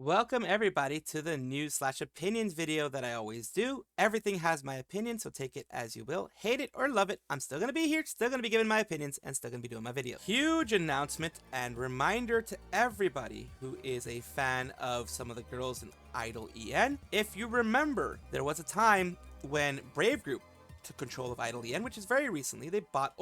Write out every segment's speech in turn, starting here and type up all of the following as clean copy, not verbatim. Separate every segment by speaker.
Speaker 1: Welcome everybody to the news/opinions video that I always do. Everything has my opinion, so take it as you will. Hate it or love it, I'm still gonna be here, still gonna be giving my opinions, and still gonna be doing my video. Huge announcement and reminder to everybody who is a fan of some of the girls in Idol EN. If you remember, there was a time when Brave Group took control of Idol EN, which is very recently. They bought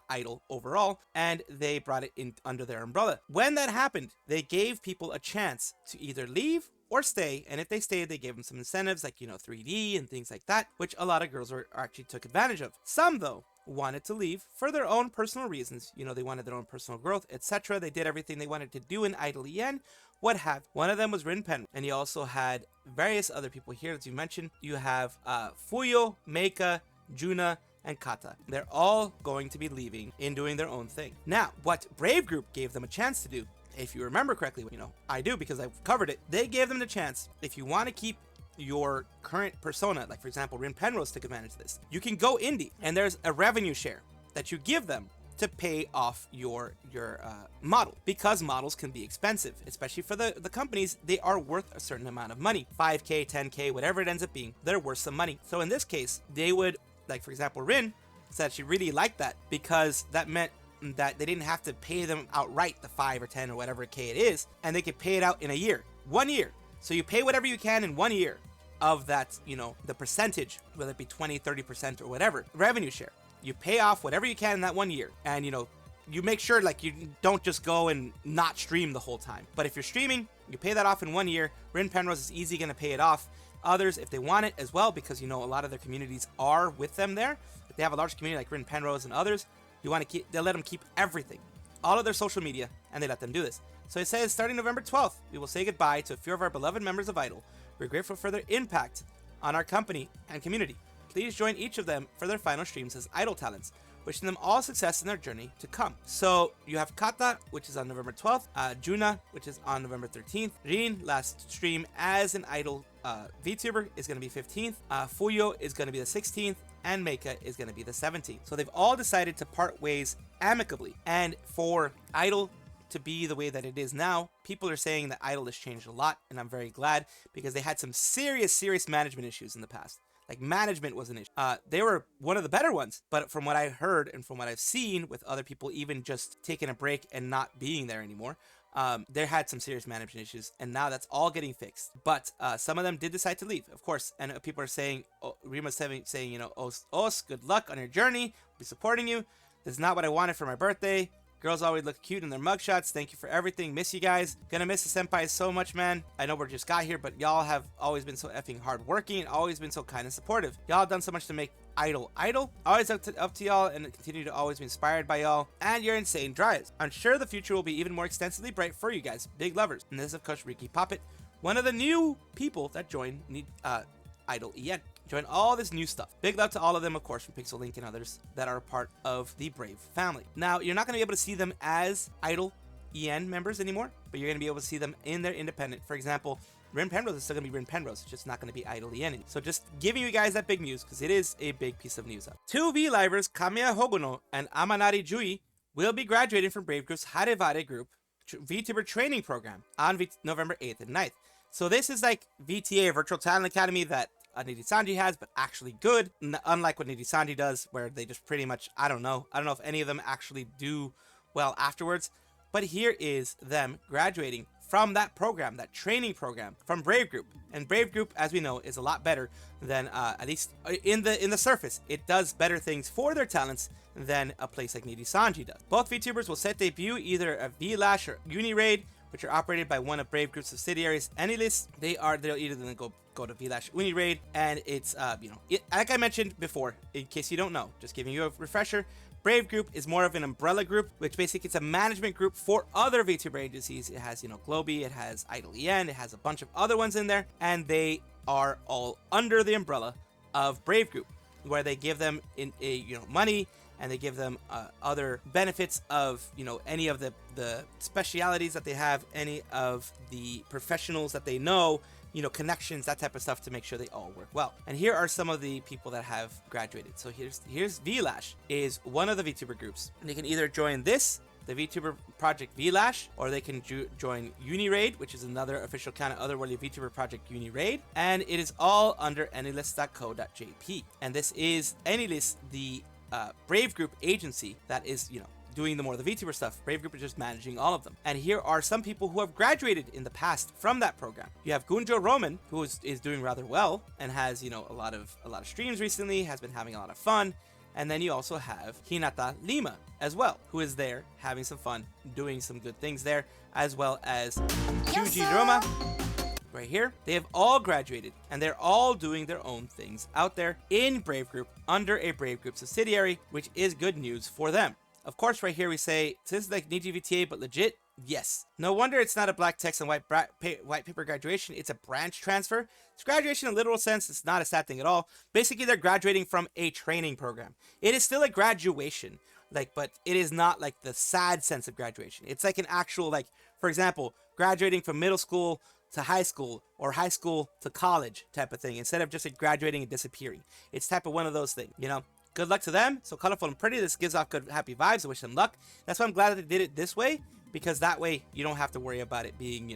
Speaker 1: Idol overall, and they brought it in under their umbrella. When that happened, they gave people a chance to either leave or stay, and if they stayed, they gave them some incentives like, 3D and things like that, which a lot of girls actually took advantage of. Some, though, wanted to leave for their own personal reasons. They wanted their own personal growth, etc. They did everything they wanted to do in Idol EN, what have. One of them was Rin Penrose, and you also had various other people here. As you mentioned, you have Fuyo, Meika, Juna, and Kata. They're all going to be leaving and doing their own thing. Now, what Brave Group gave them a chance to do, if you remember correctly, I do because I've covered it, they gave them the chance, if you want to keep your current persona, like for example, Rin Penrose took advantage of this, you can go indie, and there's a revenue share that you give them to pay off your model, because models can be expensive, especially for the companies. They are worth a certain amount of money, 5k, 10k, whatever it ends up being, they're worth some money. So in this case, they would, like for example, Rin said she really liked that, because that meant that they didn't have to pay them outright the 5 or 10 or whatever k it is, and they could pay it out in a year, 1 year. So you pay whatever you can in 1 year of that, the percentage, whether it be 20, 30% or whatever, revenue share. You pay off whatever you can in that 1 year, and you make sure like you don't just go and not stream the whole time. But if you're streaming, you pay that off in 1 year. Rin Penrose is easy going to pay it off. Others, if they want it as well, because a lot of their communities are with them there. If they have a large community like Rin Penrose and others, they'll let them keep everything, all of their social media, and they let them do this. So it says, starting November 12th, we will say goodbye to a few of our beloved members of Idol. We're grateful for their impact on our company and community. Please join each of them for their final streams as Idol talents, wishing them all success in their journey to come. So you have Kata, which is on November 12th, Juna, which is on November 13th, Rin, last stream as an Idol VTuber, is going to be 15th, Fuyo is going to be the 16th, and Meika is going to be the 17th. So they've all decided to part ways amicably, and for Idol to be the way that it is now, people are saying that Idol has changed a lot, and I'm very glad, because they had some serious management issues in the past. Like, management was an issue. They were one of the better ones, but from what I heard and from what I've seen with other people even just taking a break and not being there anymore, they had some serious management issues, and now that's all getting fixed. But some of them did decide to leave, of course, and people are saying, Rima's saying, Os, good luck on your journey, we'll be supporting you. This is not what I wanted for my birthday. Girls always look cute in their mugshots. Thank you for everything. Miss you guys. Gonna miss the senpai so much, man. I know we just got here, but y'all have always been so effing hardworking and always been so kind and supportive. Y'all done so much to make Idol. Always up to y'all, and continue to always be inspired by y'all and your insane drives. I'm sure the future will be even more extensively bright for you guys. Big lovers. And this is, of course, Ricky Poppet, one of the new people that joined Idol EN. Join all this new stuff. Big love to all of them, of course, from Pixel Link and others that are a part of the Brave family. Now, you're not going to be able to see them as Idol EN members anymore, but you're going to be able to see them in their independent. For example, Rin Penrose is still going to be Rin Penrose. It's just not going to be Idol EN anymore. So just giving you guys that big news, because it is a big piece of news. 2 V-Livers, Kamiya Hogono and Amanari Jui, will be graduating from Brave Group's Harevare Group VTuber training program on November 8th and 9th. So this is like VTA, Virtual Talent Academy, that nijisanji has, but actually good, unlike what nijisanji does, where they just pretty much, I don't know if any of them actually do well afterwards. But here is them graduating from that program, that training program from Brave Group. And Brave Group, as we know, is a lot better than, at least in the surface, it does better things for their talents than a place like nijisanji does. Both VTubers will set debut either a V-Lash or Uniraid, which are operated by one of Brave Group's subsidiaries, Anylis. They'll either then go to V-Lash Uniraid, and it's like I mentioned before, in case you don't know, just giving you a refresher, Brave Group is more of an umbrella group, which basically it's a management group for other VTuber agencies. It has, Globy, it has Idol EN, it has a bunch of other ones in there, and they are all under the umbrella of Brave Group, where they give them money, and they give them other benefits of, any of the specialities that they have, any of the professionals that they know, connections, that type of stuff, to make sure they all work well. And here are some of the people that have graduated. So here's V-Lash is one of the VTuber groups. And they can either join this the VTuber Project VLash, or they can join Uniraid, which is another official kind of otherworldly VTuber Project Uniraid, and it is all under Anylist.co.jp. And this is Anylist, the Brave Group agency that is, doing the VTuber stuff. Brave Group is just managing all of them. And here are some people who have graduated in the past from that program. You have Gunjo Roman, who is doing rather well and has, a lot of streams recently, has been having a lot of fun. And then you also have Hinata Lima as well, who is there having some fun, doing some good things there, as well as Kyuji Roma right here. They have all graduated and they're all doing their own things out there in Brave Group under a Brave Group subsidiary, which is good news for them. Of course, right here we say, this is like Niji VTA, but legit. Yes. No wonder it's not a black text and white paper graduation. It's a branch transfer. It's graduation in a literal sense. It's not a sad thing at all. Basically, they're graduating from a training program. It is still a graduation, but it is not like the sad sense of graduation. It's like an actual, for example, graduating from middle school to high school or high school to college type of thing, instead of just graduating and disappearing. It's type of one of those things, Good luck to them. So colorful and pretty. This gives off good, happy vibes. I wish them luck. That's why I'm glad that they did it this way, because that way you don't have to worry about it being,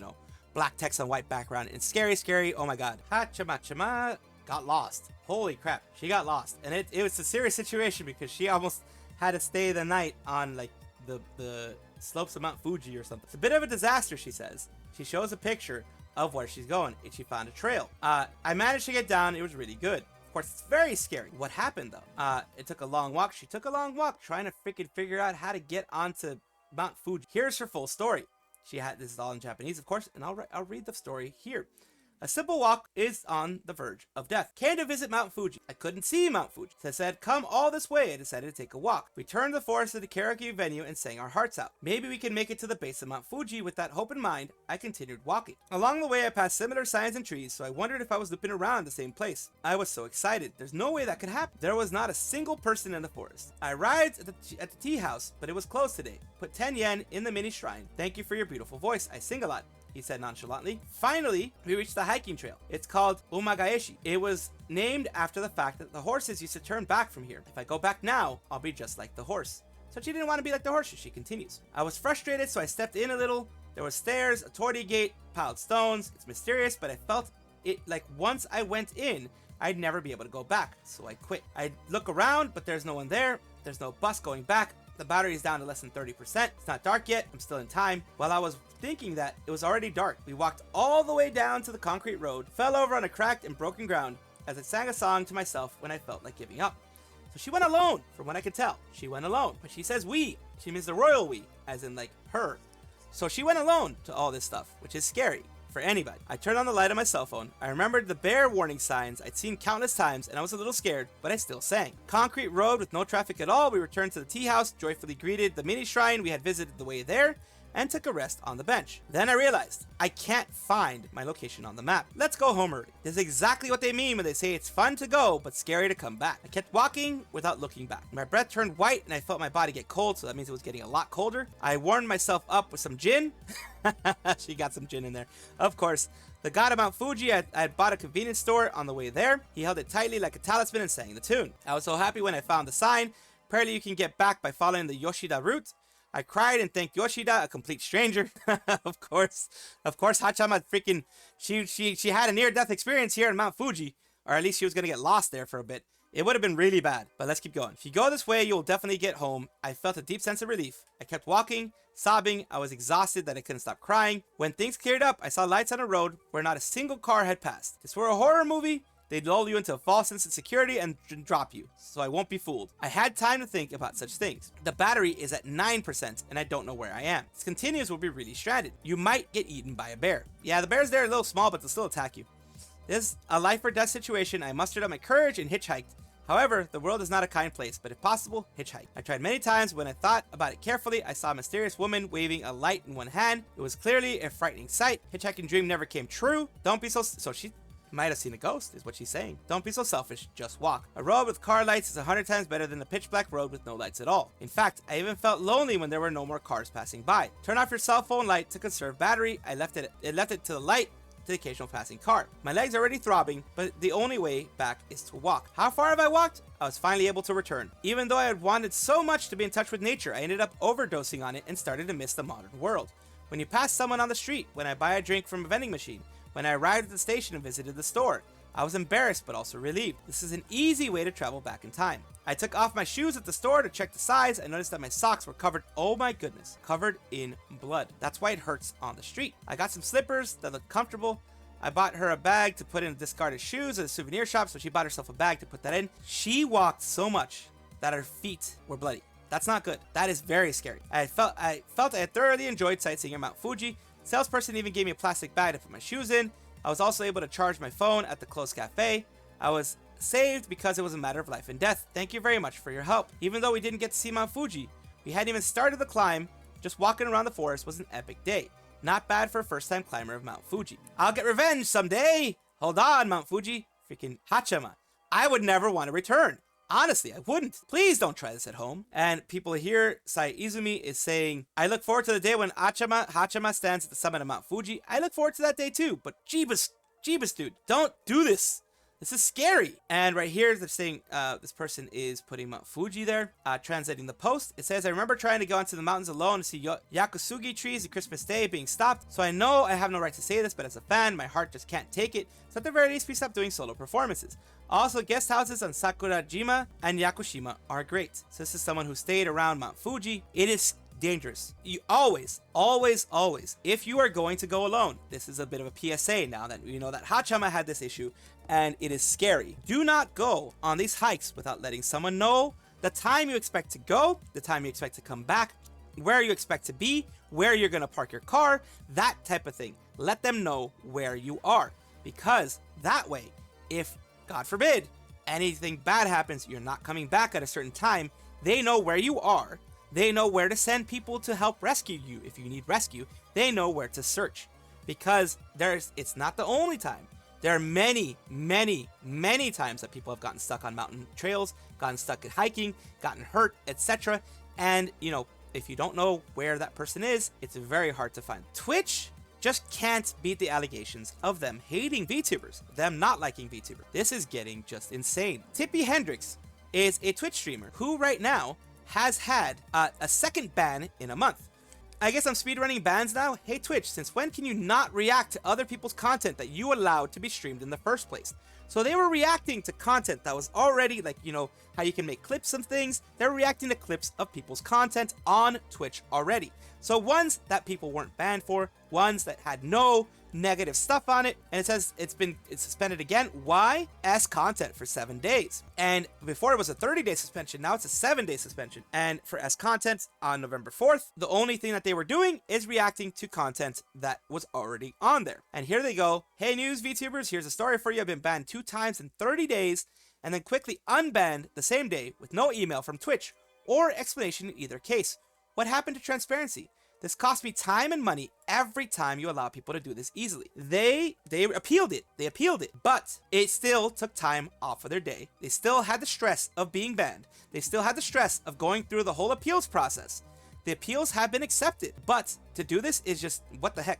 Speaker 1: black text on white background. And scary, scary. Oh my God. Haachama got lost. Holy crap. She got lost. And it was a serious situation because she almost had to stay the night on the slopes of Mount Fuji or something. It's a bit of a disaster, she says. She shows a picture of where she's going and she found a trail. I managed to get down. It was really good. Of course, it's very scary. What happened though? It took a long walk. She took a long walk trying to freaking figure out how to get onto Mount Fuji. Here's her full story. This is all in Japanese, of course, and I'll read the story here. A simple walk is on the verge of death. Came to visit Mount Fuji. I couldn't see Mount Fuji. So I said, come all this way. I decided to take a walk. We turned the forest to the karaoke venue and sang our hearts out. Maybe we can make it to the base of Mount Fuji. With that hope in mind, I continued walking. Along the way, I passed similar signs and trees, so I wondered if I was looping around the same place. I was so excited. There's no way that could happen. There was not a single person in the forest. I arrived at the tea house, but it was closed today. Put 10 yen in the mini shrine. Thank you for your beautiful voice. I sing a lot, he said nonchalantly. Finally, we reached the hiking trail. It's called Umagaeshi. It was named after the fact that the horses used to turn back from here. If I go back now, I'll be just like the horse. So she didn't want to be like the horses, she continues. I was frustrated, so I stepped in a little. There were stairs, a torii gate, piled stones. It's mysterious, but I felt it like once I went in, I'd never be able to go back. So I quit. I look around, but there's no one there. There's no bus going back. The battery is down to less than 30%. It's not dark yet. I'm still in time. While I was thinking that, it was already dark. We walked all the way down to the concrete road, fell over on a cracked and broken ground as I sang a song to myself when I felt like giving up. So she went alone, from what I could tell. She went alone. But she says we. She means the royal we, as in her. So she went alone to all this stuff, which is scary for anybody. I turned on the light on my cell phone. I remembered the bear warning signs I'd seen countless times, and I was a little scared, but I still sang. Concrete road with no traffic at all. We returned to the tea house, joyfully greeted the mini shrine we had visited the way there, and took a rest on the bench. Then I realized I can't find my location on the map. Let's go home early. This is exactly what they mean when they say it's fun to go, but scary to come back. I kept walking without looking back. My breath turned white and I felt my body get cold, so that means it was getting a lot colder. I warmed myself up with some gin. She got some gin in there. Of course, the god of Mount Fuji, I had bought a convenience store on the way there. He held it tightly like a talisman and sang the tune. I was so happy when I found the sign. Apparently you can get back by following the Yoshida route. I cried and thanked Yoshida, a complete stranger. Of course, Haachama freaking, she had a near-death experience here in Mount Fuji, or at least she was going to get lost there for a bit. It would have been really bad, but let's keep going. If you go this way, you'll definitely get home. I felt a deep sense of relief. I kept walking, sobbing. I was exhausted that I couldn't stop crying. When things cleared up, I saw lights on a road where not a single car had passed. If this were a horror movie, they'd lull you into a false sense of security and drop you, so I won't be fooled. I had time to think about such things. The battery is at 9%, and I don't know where I am. This continues, we'll be really stranded. You might get eaten by a bear. Yeah, the bears there are a little small, but they'll still attack you. This is a life or death situation. I mustered up my courage and hitchhiked. However, the world is not a kind place, but if possible, hitchhike. I tried many times. When I thought about it carefully, I saw a mysterious woman waving a light in one hand. It was clearly a frightening sight. Hitchhiking dream never came true. Don't be so she might have seen a ghost, is what she's saying. Don't be so selfish, just walk. A road with car lights is 100 times better than a pitch black road with no lights at all. In fact, I even felt lonely when there were no more cars passing by. Turn off your cell phone light to conserve battery. I left it to the light the occasional passing car. My legs are already throbbing, but the only way back is to walk. How far have I walked? I was finally able to return. Even though I had wanted so much to be in touch with nature, I ended up overdosing on it and started to miss the modern world. When you pass someone on the street, when I buy a drink from a vending machine, when I arrived at the station and visited the store, I was embarrassed but also relieved. This is an easy way to travel back in time. I took off my shoes at the store to check the size. I noticed that my socks were covered, oh my goodness, covered in blood. That's why it hurts on the street. I got some slippers that look comfortable. I bought her a bag to put in discarded shoes at a souvenir shop, so she bought herself a bag to put that in. She walked so much that her feet were bloody. That's not good. That is very scary. I felt I had thoroughly enjoyed sightseeing at Mount Fuji. Salesperson even gave me a plastic bag to put my shoes in. I was also able to charge my phone at the closed cafe. I was saved because it was a matter of life and death. Thank you very much for your help. Even though we didn't get to see Mount Fuji, we hadn't even started the climb. Just walking around the forest was an epic day. Not bad for a first-time climber of Mount Fuji. I'll get revenge someday. Hold on, Mount Fuji. Freaking Haachama. I would never want to return. Honestly, I wouldn't. Please don't try this at home. And people here, Sai Izumi is saying, I look forward to the day when Haachama stands at the summit of Mount Fuji. I look forward to that day too. But Jeebus, dude, don't do this. This is scary. And right here, they're saying this person is putting Mount Fuji there. Translating the post, it says, I remember trying to go into the mountains alone to see yakusugi trees on Christmas Day being stopped. So I know I have no right to say this, but as a fan, my heart just can't take it. So at the very least, please stop doing solo performances. Also, guest houses on Sakurajima and Yakushima are great. So this is someone who stayed around Mount Fuji. It is dangerous. You always, if you are going to go alone, this is a bit of a PSA now that you know that Haachama had this issue, and it is scary. Do not go on these hikes without letting someone know the time you expect to go, the time you expect to come back, where you expect to be, where you're going to park your car, that type of thing. Let them know where you are, because that way, if, God forbid, anything bad happens, you're not coming back at a certain time, they know where you are. They know where to send people to help rescue you. If you need rescue, they know where to search, because it's not the only time. There are many times that people have gotten stuck on mountain trails, gotten stuck at hiking, gotten hurt, etc. And, you know, if you don't know where that person is, it's very hard to find. Twitch just can't beat the allegations of them hating VTubers, them not liking VTuber. This is getting just insane. TippyHendrix is a Twitch streamer who right now has had a second ban in a month. I guess I'm speedrunning bans now. Hey Twitch, since when can you not react to other people's content that you allowed to be streamed in the first place? So they were reacting to content that was already, like, you know, how you can make clips of things. They're reacting to clips of people's content on Twitch already. So ones that people weren't banned for, ones that had no negative stuff on it, and it says it's suspended again. Why? S content for 7 days. And before it was a 30-day suspension, now it's a 7-day suspension. And for S content on November 4th, the only thing that they were doing is reacting to content that was already on there. And here they go. Hey news VTubers, here's a story for you. I've been banned 2 times in 30 days and then quickly unbanned the same day with no email from Twitch or explanation in either case. What happened to transparency? This cost me time and money every time you allow people to do this easily. They appealed it. They appealed it. But it still took time off of their day. They still had the stress of being banned. They still had the stress of going through the whole appeals process. The appeals have been accepted. But to do this is just, what the heck?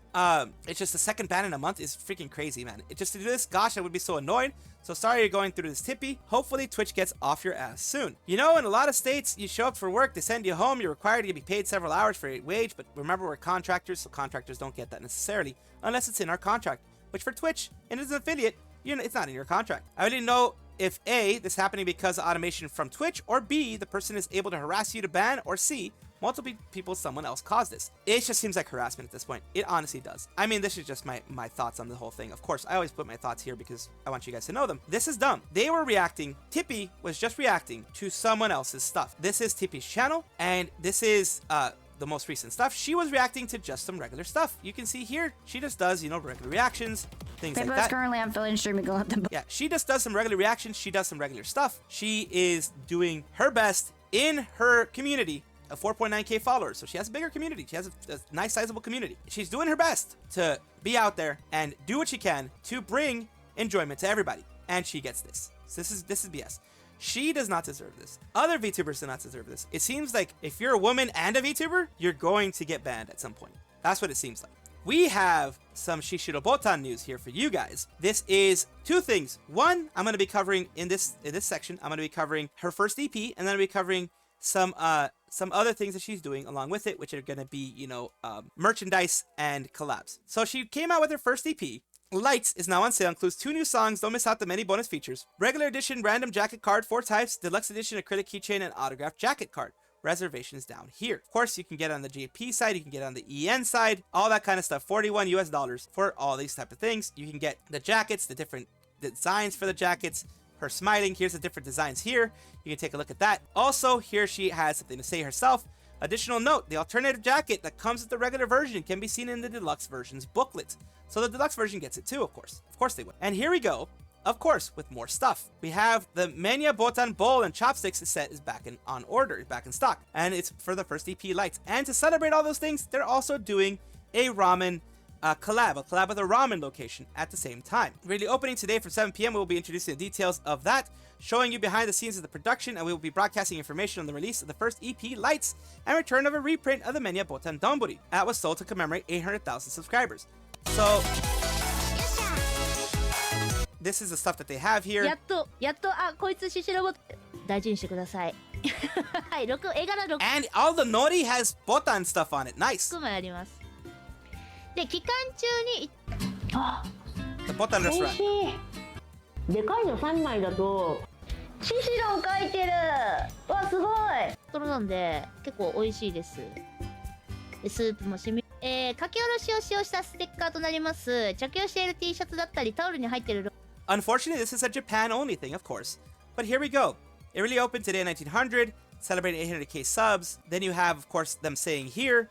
Speaker 1: It's just the second ban in a month is freaking crazy, man. Just to do this, gosh, I would be so annoyed. So sorry you're going through this, Tippy. Hopefully Twitch gets off your ass soon. You know, in a lot of states, you show up for work, they send you home, you're required to be paid several hours for a wage, but remember, we're contractors, so contractors don't get that necessarily, unless it's in our contract, which for Twitch, and as an affiliate, it's not in your contract. I already know if A, this happening because of automation from Twitch, or B, the person is able to harass you to ban, or C, multiple people, someone else caused this. It just seems like harassment at this point. It honestly does. I mean, this is just my thoughts on the whole thing. Of course, I always put my thoughts here because I want you guys to know them. This is dumb. They were reacting. Tippy was just reacting to someone else's stuff. This is Tippy's channel, and this is the most recent stuff. She was reacting to just some regular stuff. You can see here, she just does, regular reactions, things like that.
Speaker 2: Currently, I'm feeling streaming.
Speaker 1: Yeah, she just does some regular reactions. She does some regular stuff. She is doing her best in her community of 4.9k followers, so she has a bigger community. She has a nice sizable community. She's doing her best to be out there and do what she can to bring enjoyment to everybody, and she gets this. So this is BS. She does not deserve this. Other VTubers do not deserve this. It seems like if you're a woman and a VTuber, you're going to get banned at some point. That's what it seems like. we have some Vtuber Botan news here for you guys. This is two things. One, I'm going to be covering in this section. I'm going to be covering her first EP, and then I'll be covering some other things that she's doing along with it, which are going to be, you know, merchandise and collabs. So she came out with her first EP. Lights is now on sale, includes 2 new songs, don't miss out the many bonus features. Regular edition random jacket card, 4 types, deluxe edition acrylic keychain, and autographed jacket card. Reservations down here. Of course, you can get on the JP side, you can get on the EN side, all that kind of stuff. $41 US for all these type of things. You can get the jackets, the different designs for the jackets. Her smiling, here's the different designs here. You can take a look at that. Also, here she has something to say herself. Additional note, the alternative jacket that comes with the regular version can be seen in the deluxe version's booklet. So the deluxe version gets it too, of course. Of course they would. And here we go, of course, with more stuff. We have the Mania Botan bowl and chopsticks set is back on order, back in stock. And it's for the first EP Lights. And to celebrate all those things, they're also doing a ramen collab with a ramen location at the same time. Really opening today from 7 p.m. We'll be introducing the details of that, showing you behind the scenes of the production, and we will be broadcasting information on the release of the first EP Lights and return of a reprint of the Mania Botan Donburi that was sold to commemorate 800,000 subscribers. So this is the stuff that they have here.
Speaker 2: やっとこいつシシロボ大事にしてください。はい、絵柄6
Speaker 1: And all the nori has Botan stuff on it. Nice.
Speaker 2: 枚あります。で期間中に
Speaker 1: The Botan
Speaker 2: 美味
Speaker 1: restaurant.
Speaker 2: しい。でかいの3枚だとシシロ書いてる。わすごい。トロなんで結構美味しいです。でスープもしみ。書き下ろしを使用したステッカーとなります。着用している T シャツだったりタオルに入っている。
Speaker 1: Unfortunately, this is a Japan only thing, of course. But here we go. It really opened today in 1900, celebrating 800k subs. Then you have, of course, them saying here,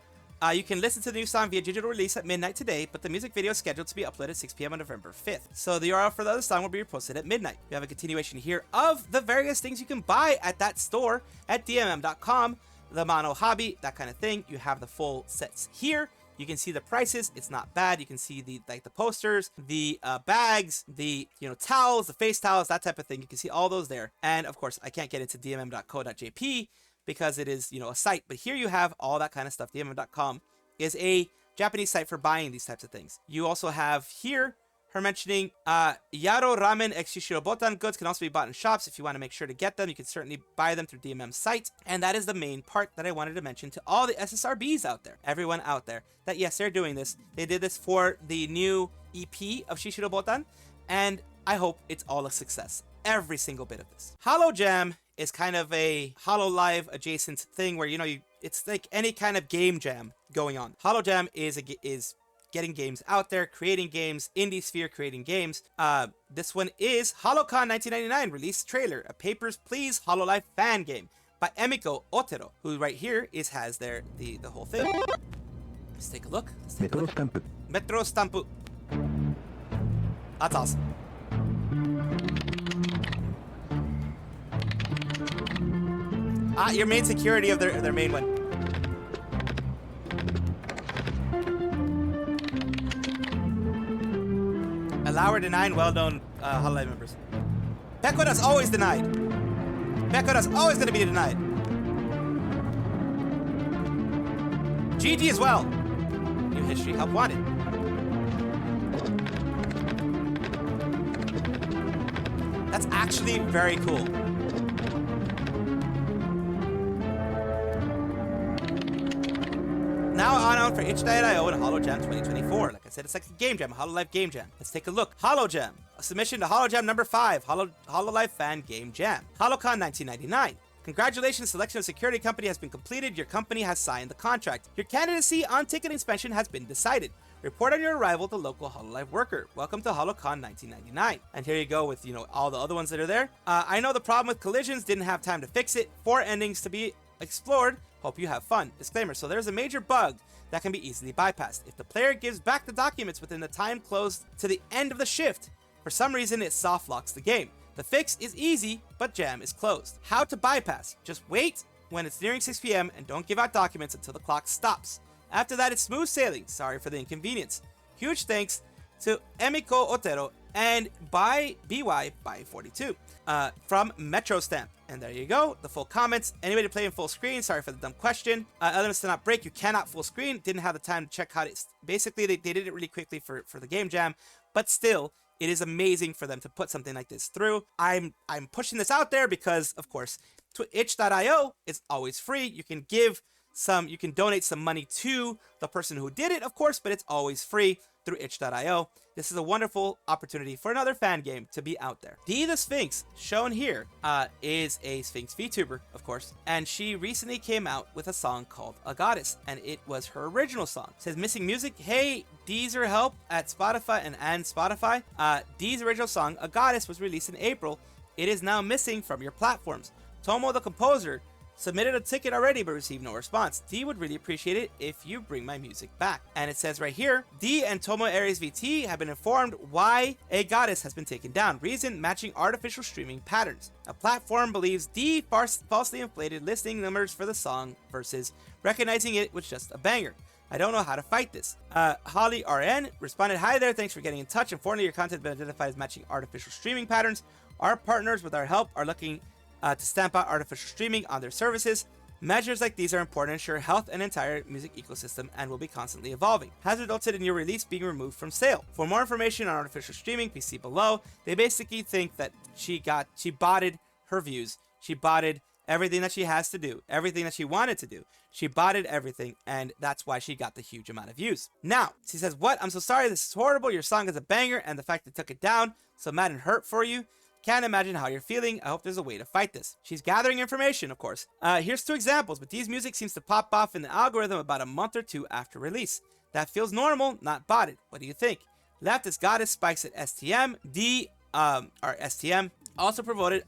Speaker 1: you can listen to the new song via digital release at midnight today, but the music video is scheduled to be uploaded at 6 p.m. on November 5th. So the URL for the other song will be reposted at midnight. You have a continuation here of the various things you can buy at that store at dmm.com, the Mono Hobby, that kind of thing. You have the full sets here. You can see the prices. It's not bad. You can see the posters, the bags, the towels, the face towels, that type of thing. You can see all those there. And of course, I can't get into dmm.co.jp because it is a site. But here you have all that kind of stuff. dmm.com is a Japanese site for buying these types of things. You also have here her mentioning Yaro Ramen X Vtuber Botan goods can also be bought in shops. If you want to make sure to get them, you can certainly buy them through DMM's site. And that is the main part that I wanted to mention to all the SSRBs out there, everyone out there, that yes, they're doing this. They did this for the new EP of Vtuber Botan, and I hope it's all a success. Every single bit of this. Holo Jam is kind of a Hololive adjacent thing where it's like any kind of game jam going on. Holo Jam is getting games out there, creating games, indie sphere creating games. This one is HoloCon 1999 release trailer, a Papers, Please Hololive fan game by Emiko Otero, who right here has the whole thing. Let's take a look. Metro Stampu. That's awesome. Your main security of their main one. Allow or deny well-known Hololive members. Pekoda's always denied. Pekoda's always going to be denied. GG as well. New history, help wanted. That's actually very cool. Now on for itch.io and Holo Jam 2024. Like I said, it's like a game jam, a Hololive game jam. Let's take a look. Holo Jam, a submission to Holo Jam number 5, Hololive fan game jam. HoloCon 1999. Congratulations, selection of security company has been completed. Your company has signed the contract. Your candidacy on ticket inspection has been decided. Report on your arrival to local Hololive worker. Welcome to HoloCon 1999. And here you go with, all the other ones that are there. I know the problem with collisions, didn't have time to fix it. 4 endings to be explored. Hope you have fun. Disclaimer, so there's a major bug that can be easily bypassed. If the player gives back the documents within the time closed to the end of the shift, for some reason it soft locks the game. The fix is easy, but jam is closed. How to bypass? Just wait when it's nearing 6 p.m. and don't give out documents until the clock stops. After that, it's smooth sailing. Sorry for the inconvenience. Huge thanks to Emiko Otero and by BY by 42 from Metro Stamp. And there you go, the full comments. Anybody to play in full screen? Sorry for the dumb question. Elements to not break. You cannot full screen. Didn't have the time to check how to. Basically, they did it really quickly for the game jam, but still, it is amazing for them to put something like this through. I'm pushing this out there because, of course, itch.io is always free. You can donate some money to the person who did it, of course, but it's always free through itch.io. This is a wonderful opportunity for another fan game to be out there. Dee The Sphinx, shown here, is a Sphinx VTuber, of course, and she recently came out with a song called A Goddess, and it was her original song. It says, missing music, hey, Dee's her help at Spotify and Spotify. Dee's original song, A Goddess, was released in April. It is now missing from your platforms. Tomo, the composer, submitted a ticket already but received no response. Dee would really appreciate it if you bring my music back. And it says right here, Dee and Tomo Aries VT have been informed why A Goddess has been taken down. Reason, matching artificial streaming patterns. A platform believes Dee falsely inflated listening numbers for the song versus recognizing it was just a banger. I don't know how to fight this. Holly RN responded, hi there, thanks for getting in touch. Unfortunately, your content has been identified as matching artificial streaming patterns. Our partners, with our help, are looking to stamp out artificial streaming on their services. Measures like these are important to ensure health and entire music ecosystem and will be constantly evolving. Has resulted in your release being removed from sale. For more information on artificial streaming, please see below. They basically think that she botted her views. She botted everything that she has to do, everything that she wanted to do. She botted everything, and that's why she got the huge amount of views. Now, she says, what? I'm so sorry, this is horrible. Your song is a banger, and the fact they took it down, so mad and hurt for you. Can't imagine how you're feeling. I hope there's a way to fight this. She's gathering information, of course. Here's 2 examples, but Dee's music seems to pop off in the algorithm about a month or 2 after release. That feels normal, not botted. What do you think? Leftist Goddess spikes at STM. Dee, or STM, also promoted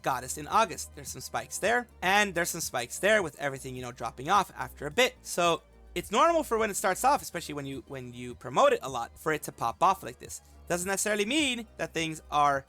Speaker 1: Goddess in August. There's some spikes there, and there's some spikes there with everything, you know, dropping off after a bit. So it's normal for when it starts off, especially when you promote it a lot, for it to pop off like this. Doesn't necessarily mean that things are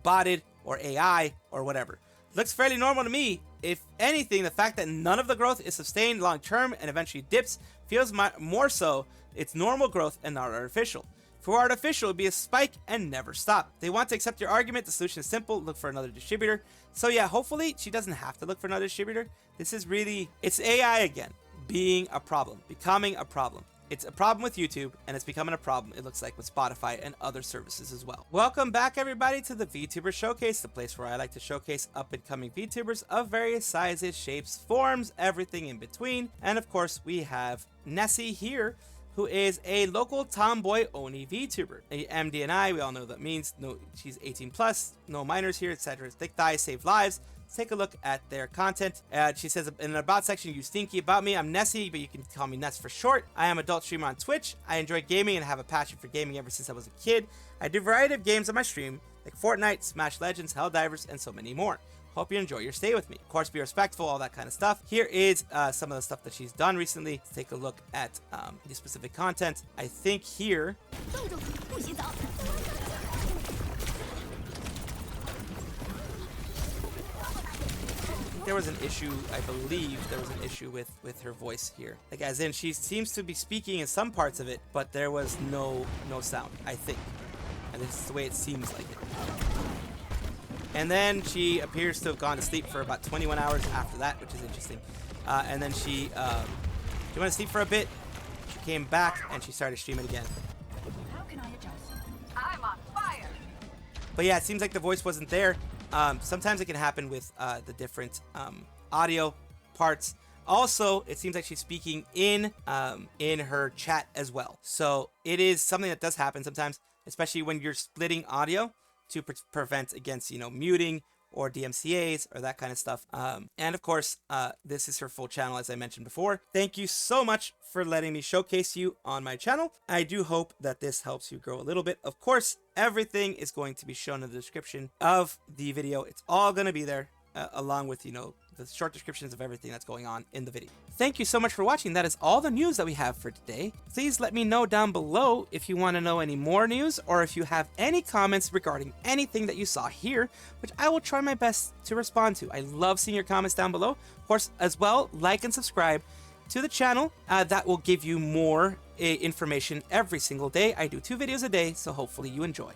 Speaker 1: botted or AI or whatever. Looks fairly normal to me. If anything, the fact that none of the growth is sustained long term and eventually dips feels more so it's normal growth and not artificial. For artificial, it would be a spike and never stop. They want to accept your argument. The solution is simple. Look for another distributor. So yeah, hopefully she doesn't have to look for another distributor. This is really, it's AI again being a problem, becoming a problem. It's a problem with YouTube, and it's becoming a problem, it looks like, with Spotify and other services as well. Welcome back, everybody, to the VTuber Showcase, the place where I like to showcase up-and-coming VTubers of various sizes, shapes, forms, everything in between. And of course, we have Nessiee here, who is a local tomboy Oni VTuber. A MDNI, we all know what that means. No, she's 18 plus, no minors here, etc. Thick thighs save lives. Let's take a look at their content. She says in the about section, you stinky about me. I'm Nessiee, but you can call me Ness for short. I am an adult streamer on Twitch. I enjoy gaming and have a passion for gaming ever since I was a kid. I do a variety of games on my stream, like Fortnite, Smash Legends, Helldivers, and so many more. Hope you enjoy your stay with me. Of course, be respectful, all that kind of stuff. Here is some of the stuff that she's done recently. Let's take a look at the specific content. I think here... there was an issue, I believe there was an issue with her voice here. Like, as in, she seems to be speaking in some parts of it, but there was no sound, I think. And this is the way it seems like it. And then she appears to have gone to sleep for about 21 hours after that, which is interesting. And then she went to sleep for a bit. She came back and she started streaming again.
Speaker 3: How can I adjust? I'm on fire.
Speaker 1: But yeah, it seems like the voice wasn't there. Sometimes it can happen with the different audio parts. Also, it seems like she's speaking in her chat as well. So it is something that does happen sometimes, especially when you're splitting audio to prevent against, you know, muting or DMCAs or that kind of stuff. And of course, this is her full channel, as I mentioned before. Thank you so much for letting me showcase you on my channel. I do hope that this helps you grow a little bit. Of course, everything is going to be shown in the description of the video. It's all going to be there, along with, you know, the short descriptions of everything that's going on in the video. Thank you so much for watching. That is all the news that we have for today. Please let me know down below if you want to know any more news, or if you have any comments regarding anything that you saw here, which I will try my best to respond to. I love seeing your comments down below. Of course, as well, like and subscribe to the channel. That will give you more information every single day. I do 2 videos a day, so hopefully you enjoy.